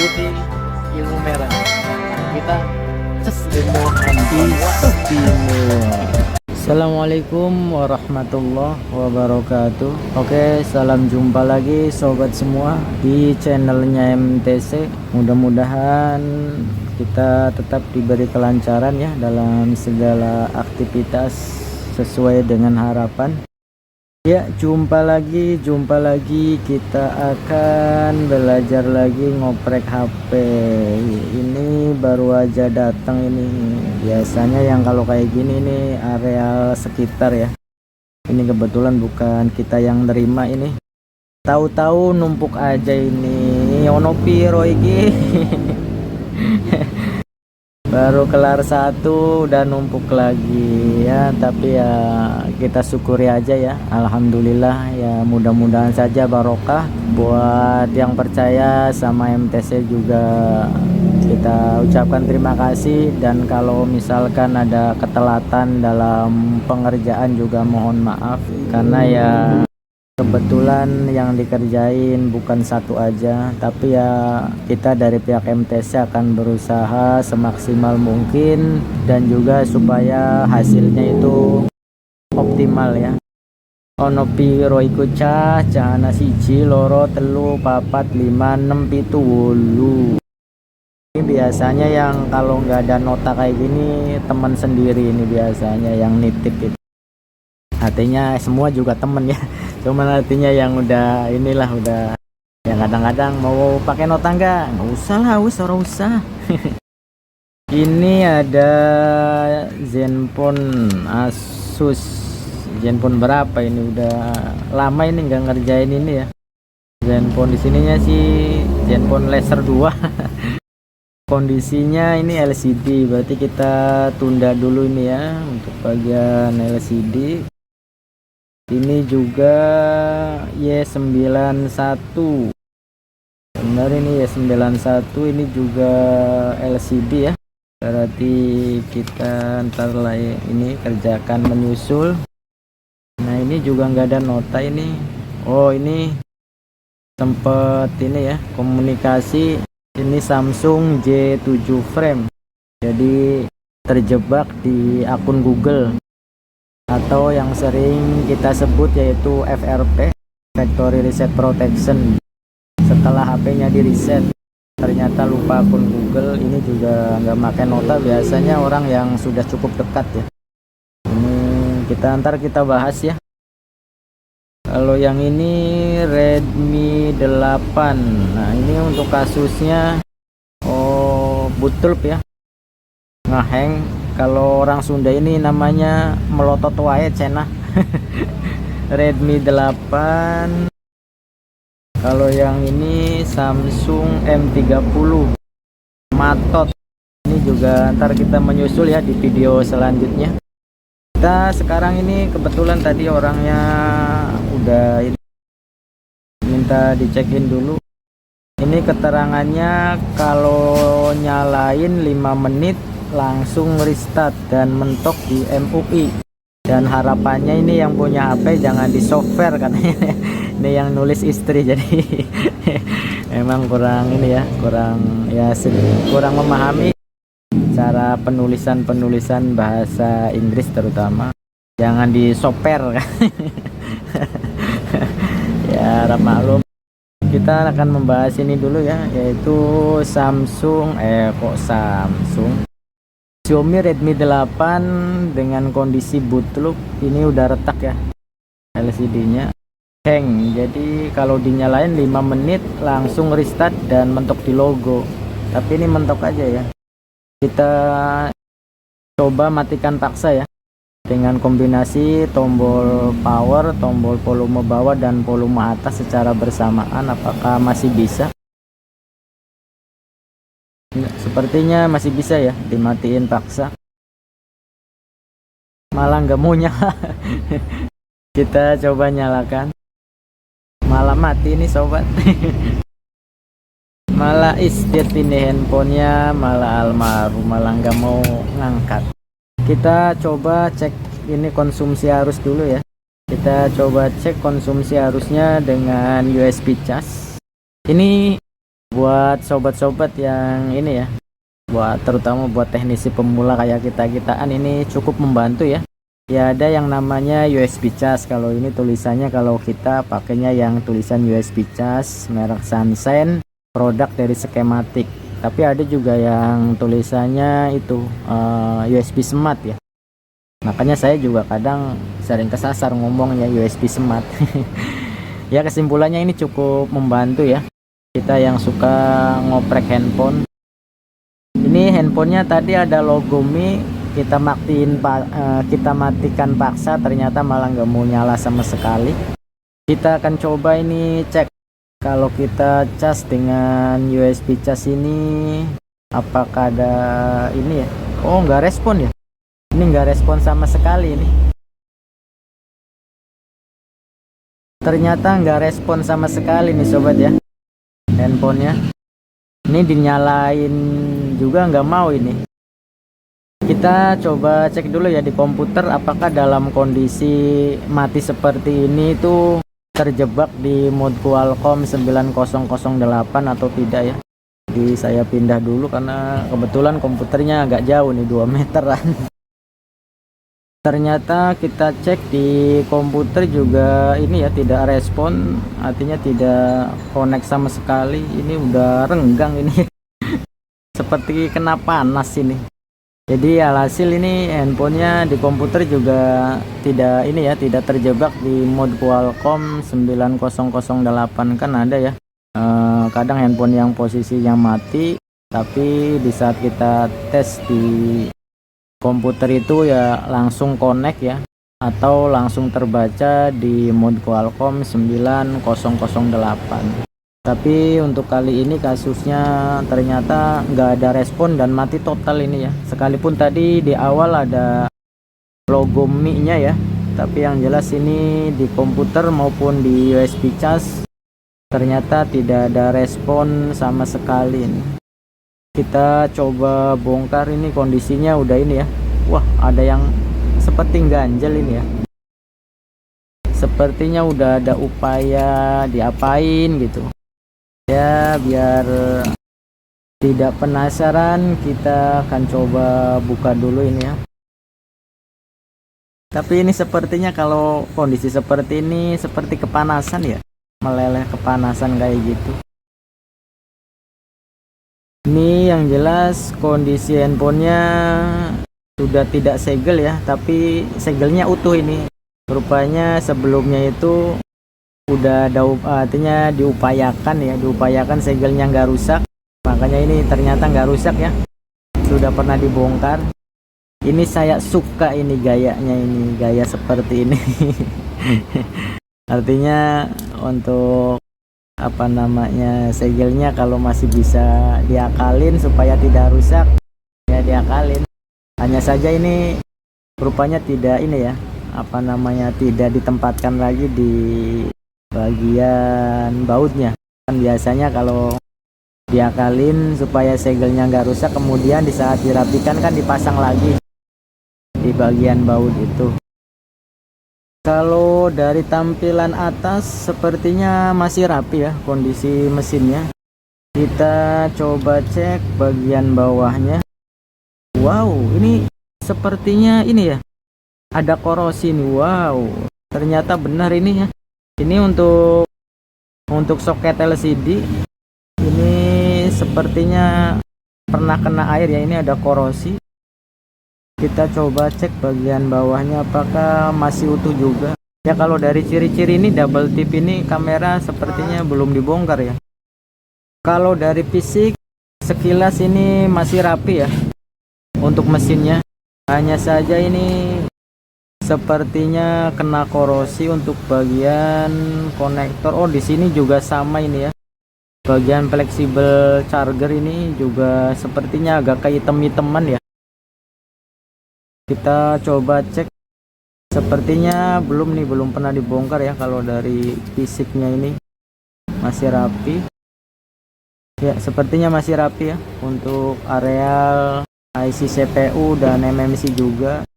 putih, ilmu merah. Kita ces ilmu istimewa. Assalamualaikum warahmatullahi wabarakatuh. Oke, salam jumpa lagi sobat semua di channelnya MTC. Mudah-mudahan kita tetap diberi kelancaran ya dalam segala aktivitas sesuai dengan harapan. Ya, jumpa lagi kita akan belajar lagi ngoprek HP. Ini baru aja datang ini. Biasanya yang kalau kayak gini nih area sekitar ya. Ini kebetulan bukan kita yang nerima ini. Tahu-tahu numpuk aja ini. Ono piro iki. Baru kelar satu udah numpuk lagi ya, tapi ya kita syukuri aja ya, alhamdulillah ya, mudah-mudahan saja barokah buat yang percaya sama MTC juga. Kita ucapkan terima kasih, dan kalau misalkan ada ketelatan dalam pengerjaan juga mohon maaf, karena ya kebetulan yang dikerjain bukan satu aja, tapi ya kita dari pihak MTC akan berusaha semaksimal mungkin dan juga supaya hasilnya itu optimal ya. Ono piro iku cah ana siji loro telu papat lima enam pitu wolu. Ini biasanya yang kalau nggak ada nota kayak gini teman sendiri ini biasanya yang nitip itu. Artinya semua juga temen ya, cuman artinya yang udah inilah udah yang kadang-kadang mau pakai nota nggak usah lah, usah. Ini ada Zenfone Asus, Zenfone berapa ini, udah lama ini nggak ngerjain ini ya. Zenfone di sininya sih Zenfone Laser 2. Kondisinya ini LCD, berarti kita tunda dulu ini ya untuk bagian LCD. Ini juga Y91, benar ini Y91, ini juga LCD ya, berarti kita ntar lah ini kerjakan menyusul. Nah ini juga nggak ada nota ini. Oh ini sempet ini ya komunikasi, ini Samsung J7 frame, jadi terjebak di akun Google atau yang sering kita sebut yaitu FRP, Factory Reset Protection. Setelah HP-nya di reset ternyata lupa akun Google. Ini juga nggak pakai nota, biasanya orang yang sudah cukup dekat ya. Ini ntar kita bahas ya. Kalau yang ini Redmi 8. Nah ini untuk kasusnya bootloop ya, ngehang. Kalau orang Sunda ini namanya melotot wae cenah. Redmi 8. Kalau yang ini Samsung M30 matot. Ini juga ntar kita menyusul ya di video selanjutnya. Kita sekarang ini kebetulan tadi orangnya udah ini, minta dicekin dulu. Ini keterangannya kalau nyalain 5 menit langsung restart dan mentok di MUI, dan harapannya ini yang punya HP jangan di software katanya. Ini yang nulis istri, jadi emang kurang ini ya, kurang memahami cara penulisan bahasa Inggris terutama, jangan di software kan. Ya harap maklum. Kita akan membahas ini dulu ya, yaitu Samsung Xiaomi Redmi 8 dengan kondisi bootloop. Ini udah retak ya LCD-nya, hang. Jadi kalau dinyalain 5 menit langsung restart dan mentok di logo, tapi ini mentok aja ya. Kita coba matikan paksa ya dengan kombinasi tombol power, tombol volume bawah dan volume atas secara bersamaan. Apakah masih bisa? Sepertinya masih bisa ya, dimatiin paksa, malah nggak mau nyala. Kita coba nyalakan, malah mati ini sobat. Malah istit ini handphonenya, malah almarhum, malah nggak mau ngangkat. Kita coba cek ini konsumsi arus dulu ya. Kita coba cek konsumsi arusnya dengan USB cas. Ini buat sobat-sobat yang ini ya, terutama buat teknisi pemula kayak kita-kitaan, ini cukup membantu ya. Ya ada yang namanya USB cas. Kalau ini tulisannya, kalau kita pakainya yang tulisan USB cas merek Sansen, produk dari Skematik. Tapi ada juga yang tulisannya itu USB Smart ya. Makanya saya juga kadang sering kesasar ngomongnya USB Smart. Ya kesimpulannya ini cukup membantu ya, kita yang suka ngoprek handphone. Ini handphonenya tadi ada logo Mi, kita matikan paksa, ternyata malah nggak mau nyala sama sekali. Kita akan coba ini cek kalau kita cas dengan USB cas ini apakah ada ini ya. Oh nggak respon ya, ini nggak respon sama sekali. Ini ternyata nggak respon sama sekali nih sobat ya, handphonenya. Ini dinyalain juga nggak mau. Ini kita coba cek dulu ya di komputer, apakah dalam kondisi mati seperti ini itu terjebak di mode Qualcomm 9008 atau tidak ya. Jadi saya pindah dulu karena kebetulan komputernya agak jauh nih, 2 meteran. Ternyata kita cek di komputer juga ini ya, tidak respon, artinya tidak connect sama sekali. Ini udah renggang ini. Seperti kena panas ini. Jadi alhasil ini handphonenya di komputer juga tidak ini ya, tidak terjebak di mode Qualcomm 9008. Kan ada ya kadang handphone yang posisinya mati, tapi di saat kita tes di komputer itu ya langsung connect ya, atau langsung terbaca di mode Qualcomm 9008. Tapi untuk kali ini kasusnya ternyata nggak ada respon dan mati total ini ya. Sekalipun tadi di awal ada logo Mi-nya ya, tapi yang jelas ini di komputer maupun di USB cas ternyata tidak ada respon sama sekali ini. Kita coba bongkar, ini kondisinya udah ini ya. Wah, ada yang seperti ganjel ini ya. Sepertinya udah ada upaya diapain gitu. Ya biar tidak penasaran, kita akan coba buka dulu ini ya. Tapi ini sepertinya kalau kondisi seperti ini seperti kepanasan ya, meleleh kepanasan kayak gitu. Ini yang jelas kondisi handphonenya sudah tidak segel ya, tapi segelnya utuh ini. Rupanya sebelumnya itu udah ada, artinya diupayakan ya, diupayakan segelnya nggak rusak. Makanya ini ternyata nggak rusak ya, sudah pernah dibongkar. Ini saya suka ini gayanya, ini gaya seperti ini. Artinya untuk apa namanya, segelnya kalau masih bisa diakalin supaya tidak rusak ya diakalin. Hanya saja ini rupanya tidak ini ya, apa namanya, tidak ditempatkan lagi di bagian bautnya. Kan biasanya kalau diakalin supaya segelnya nggak rusak, kemudian di saat dirapikan kan dipasang lagi di bagian baut itu. Kalau dari tampilan atas sepertinya masih rapi ya kondisi mesinnya. Kita coba cek bagian bawahnya. Wow, ini sepertinya ini ya, ada korosi nih. Wow, ternyata benar ini ya. Ini untuk soket LCD ini sepertinya pernah kena air ya, ini ada korosi. Kita coba cek bagian bawahnya apakah masih utuh juga. Ya kalau dari ciri-ciri ini double tip ini kamera sepertinya belum dibongkar ya. Kalau dari fisik sekilas ini masih rapi ya untuk mesinnya. Hanya saja ini sepertinya kena korosi untuk bagian konektor. Oh, di sini juga sama ini ya. Bagian fleksibel charger ini juga sepertinya agak kayak hitam-hitaman ya. Kita coba cek. Sepertinya belum pernah dibongkar ya. Kalau dari fisiknya ini masih rapi. Ya, sepertinya masih rapi ya. Untuk areal IC CPU dan MMC juga.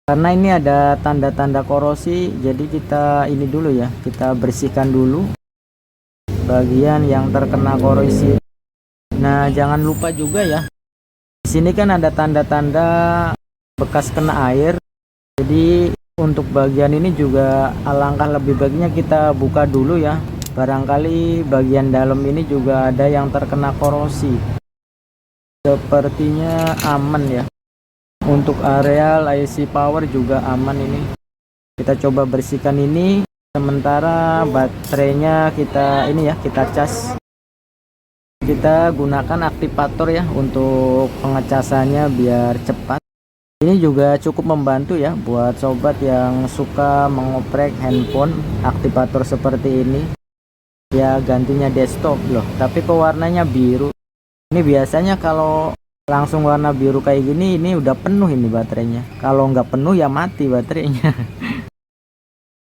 Karena ini ada tanda-tanda korosi, jadi kita ini dulu ya, kita bersihkan dulu. bagian yang terkena korosi. Nah, jangan lupa juga ya, di sini kan ada tanda-tanda bekas kena air. Jadi untuk bagian ini juga alangkah lebih baiknya kita buka dulu ya. Barangkali bagian dalam ini juga ada yang terkena korosi. Sepertinya aman ya. Untuk areal IC power juga aman ini. Kita coba bersihkan ini. Sementara baterainya kita ini ya, kita cas. Kita gunakan aktivator ya untuk pengecasannya biar cepat. Ini juga cukup membantu ya buat sobat yang suka mengoprek handphone aktivator seperti ini. Ya gantinya desktop loh, tapi kok warnanya biru. Ini biasanya kalau langsung warna biru kayak gini, ini udah penuh ini baterainya. Kalau nggak penuh ya mati baterainya.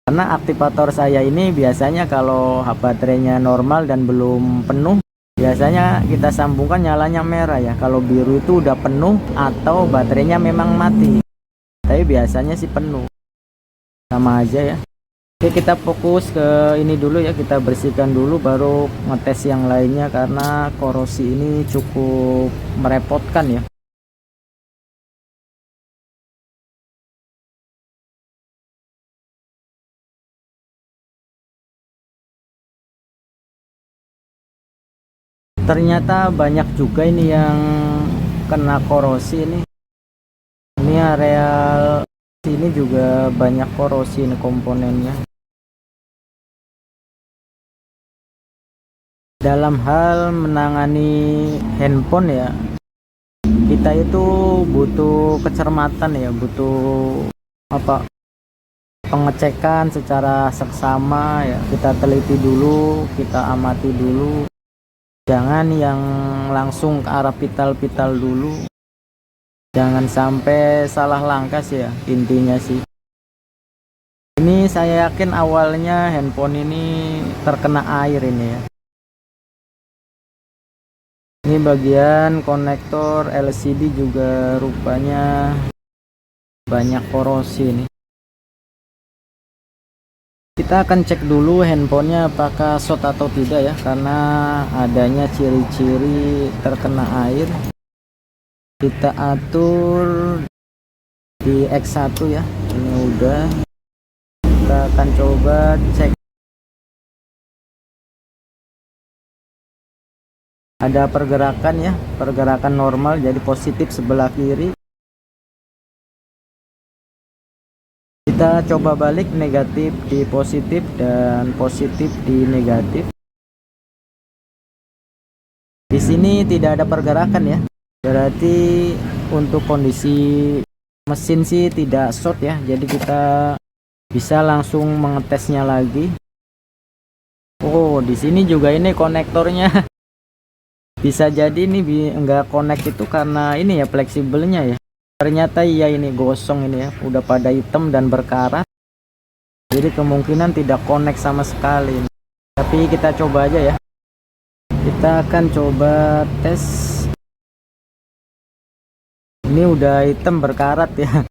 Karena aktivator saya ini biasanya kalau baterainya normal dan belum penuh, biasanya kita sambungkan nyalanya merah ya. Kalau biru itu udah penuh atau baterainya memang mati. Tapi biasanya sih penuh. Sama aja ya. Oke, kita fokus ke ini dulu ya, kita bersihkan dulu baru ngetes yang lainnya karena korosi ini cukup merepotkan ya. Ternyata banyak juga ini yang kena korosi ini. Ini areal sini juga banyak korosi ini komponennya. Dalam hal menangani handphone ya, kita itu butuh kecermatan ya, butuh apa? Pengecekan secara seksama ya. Kita teliti dulu, kita amati dulu. Jangan yang langsung ke arah pital-pital dulu. Jangan sampai salah langkah sih ya, intinya sih. Ini saya yakin awalnya handphone ini terkena air ini ya. Ini bagian konektor LCD juga rupanya banyak korosi nih. Kita akan cek dulu handphonenya apakah short atau tidak ya, karena adanya ciri-ciri terkena air. Kita atur di X1 ya, ini udah. Kita akan coba cek. Ada pergerakan ya, pergerakan normal jadi positif sebelah kiri. Kita coba balik, negatif di positif dan positif di negatif. Di sini tidak ada pergerakan ya. Berarti untuk kondisi mesin sih tidak short ya. Jadi kita bisa langsung mengetesnya lagi. Oh, di sini juga ini konektornya. Bisa jadi ini enggak connect itu karena ini ya fleksibelnya ya. Ternyata iya ini gosong ini ya, udah pada hitam dan berkarat. Jadi kemungkinan tidak connect sama sekali. Tapi kita coba aja ya. Kita akan coba tes. Ini udah hitam berkarat ya.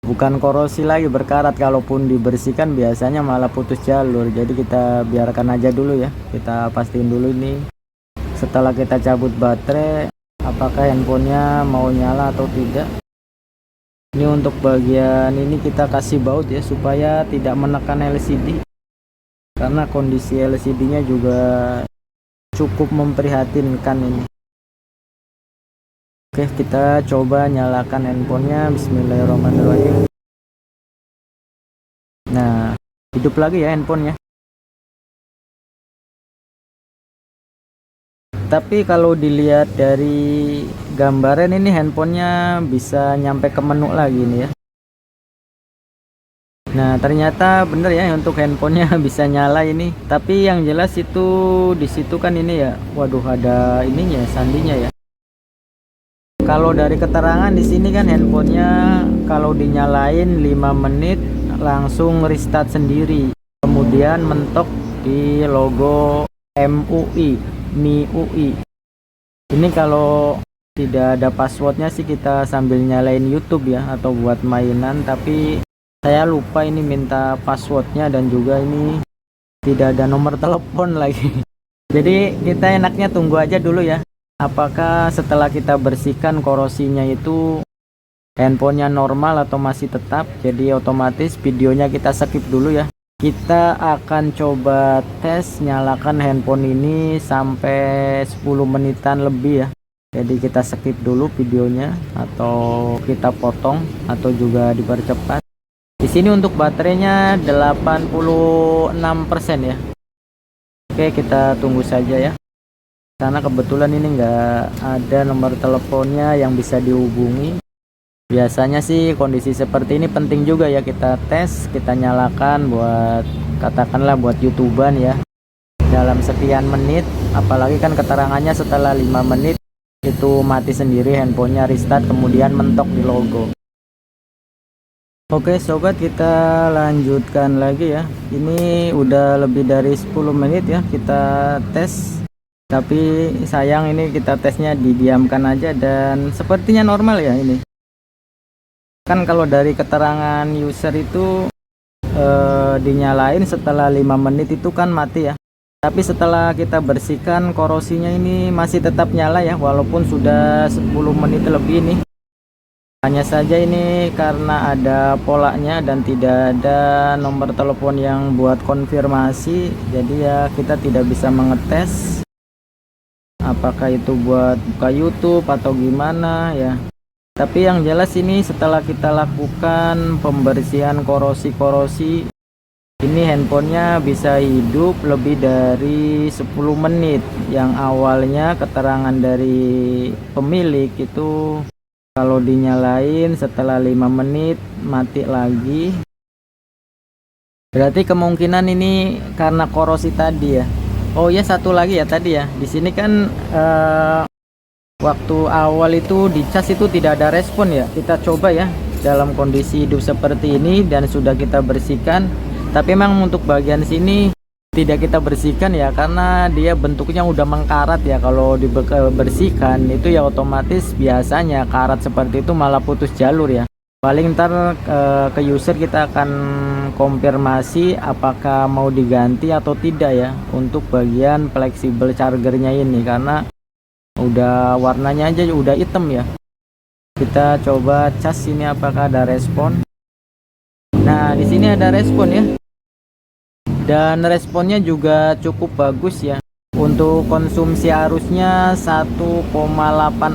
Bukan korosi lagi, berkarat. Kalaupun dibersihkan biasanya malah putus jalur. Jadi kita biarkan aja dulu ya. Kita pastiin dulu ini. Setelah kita cabut baterai, apakah handphonenya mau nyala atau tidak. Ini untuk bagian ini kita kasih baut ya supaya tidak menekan LCD. Karena kondisi LCD-nya juga cukup memprihatinkan ini. Oke, kita coba nyalakan handphonenya. Bismillahirrahmanirrahim. Nah, hidup lagi ya handphonenya. Tapi kalau dilihat dari gambaran ini handphonenya bisa nyampe ke menu lagi nih ya. Nah, ternyata bener ya untuk handphonenya bisa nyala ini. Tapi yang jelas itu di situ kan ini ya. Waduh, ada ininya sandinya ya. Kalau dari keterangan di sini kan handphonenya kalau dinyalain 5 menit langsung restart sendiri. Kemudian mentok di logo MIUI. Ini kalau tidak ada passwordnya sih kita sambil nyalain YouTube ya atau buat mainan, tapi saya lupa ini minta passwordnya dan juga ini tidak ada nomor telepon lagi. Jadi kita enaknya tunggu aja dulu ya. Apakah setelah kita bersihkan korosinya itu handphonenya normal atau masih tetap. Jadi otomatis videonya kita skip dulu ya. Kita akan coba tes nyalakan handphone ini sampai 10 menitan lebih ya. Jadi kita skip dulu videonya atau kita potong atau juga dipercepat. Di sini untuk baterainya 86% ya. Oke, kita tunggu saja ya. Karena kebetulan ini nggak ada nomor teleponnya yang bisa dihubungi. Biasanya sih kondisi seperti ini penting juga ya kita tes, kita nyalakan buat katakanlah buat YouTuber ya. Dalam sekian menit, apalagi kan keterangannya setelah 5 menit itu mati sendiri handphonenya, restart kemudian mentok di logo. Oke sobat, kita lanjutkan lagi ya. Ini udah lebih dari 10 menit ya kita tes. Tapi sayang ini kita tesnya didiamkan aja dan sepertinya normal ya ini. Kan kalau dari keterangan user itu dinyalain setelah 5 menit itu kan mati ya. Tapi setelah kita bersihkan korosinya ini masih tetap nyala ya, walaupun sudah 10 menit lebih nih. Hanya saja ini karena ada polanya dan tidak ada nomor telepon yang buat konfirmasi, jadi ya kita tidak bisa mengetes apakah itu buat buka YouTube atau gimana ya. Tapi yang jelas ini setelah kita lakukan pembersihan korosi-korosi, ini handphonenya bisa hidup lebih dari 10 menit. Yang awalnya keterangan dari pemilik itu kalau dinyalain setelah 5 menit mati lagi. Berarti kemungkinan ini karena korosi tadi ya. Oh ya, satu lagi ya tadi ya. Di sini kan waktu awal itu dicas itu tidak ada respon ya. Kita coba ya dalam kondisi hidup seperti ini dan sudah kita bersihkan. Tapi memang untuk bagian sini tidak kita bersihkan ya, karena dia bentuknya udah mengkarat ya. Kalau dibersihkan itu ya otomatis biasanya karat seperti itu malah putus jalur ya. Paling ntar ke user kita akan konfirmasi apakah mau diganti atau tidak ya untuk bagian fleksibel chargernya ini, karena udah warnanya aja udah hitam ya. Kita coba cas ini apakah ada respon. Nah di sini ada respon ya. Dan responnya juga cukup bagus ya. Untuk konsumsi arusnya 1,8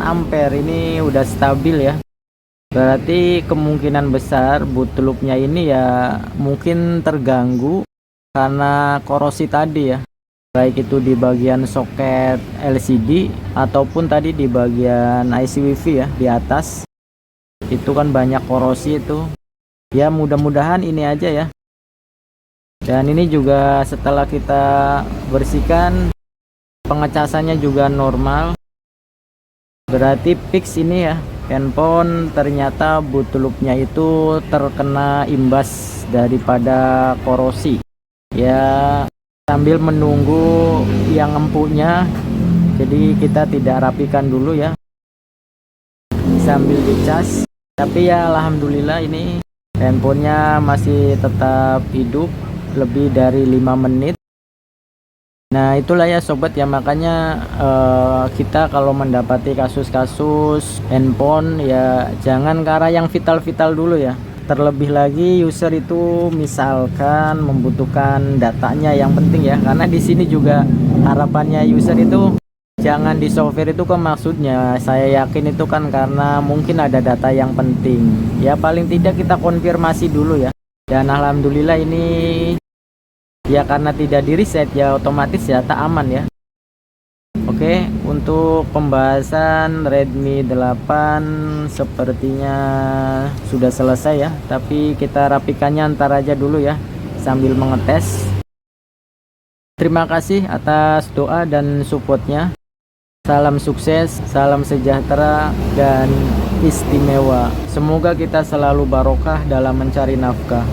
ampere, ini udah stabil ya. Berarti kemungkinan besar boot loopnya ini ya mungkin terganggu karena korosi tadi ya. Baik itu di bagian soket LCD ataupun tadi di bagian IC WiFi ya di atas. Itu kan banyak korosi itu. Ya mudah-mudahan ini aja ya. Dan ini juga setelah kita bersihkan pengecasannya juga normal. Berarti fix ini ya, handphone ternyata boot loopnya itu terkena imbas daripada korosi. Ya sambil menunggu yang empuknya, jadi kita tidak rapikan dulu ya sambil dicas. Tapi ya alhamdulillah ini handphonenya masih tetap hidup lebih dari 5 menit. Nah itulah ya sobat ya, makanya kita kalau mendapati kasus-kasus handphone ya jangan ke arah yang vital-vital dulu ya. Terlebih lagi user itu misalkan membutuhkan datanya yang penting ya, karena di sini juga harapannya user itu jangan di software itu kan, maksudnya saya yakin itu kan karena mungkin ada data yang penting ya, paling tidak kita konfirmasi dulu ya. Dan alhamdulillah ini ya karena tidak di reset ya otomatis data aman ya. Oke, untuk pembahasan Redmi 8 sepertinya sudah selesai ya, tapi kita rapikannya ntar aja dulu ya sambil mengetes. Terima kasih atas doa dan supportnya. Salam sukses, salam sejahtera dan istimewa. Semoga kita selalu barokah dalam mencari nafkah.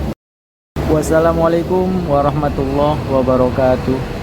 Wassalamualaikum warahmatullahi wabarakatuh.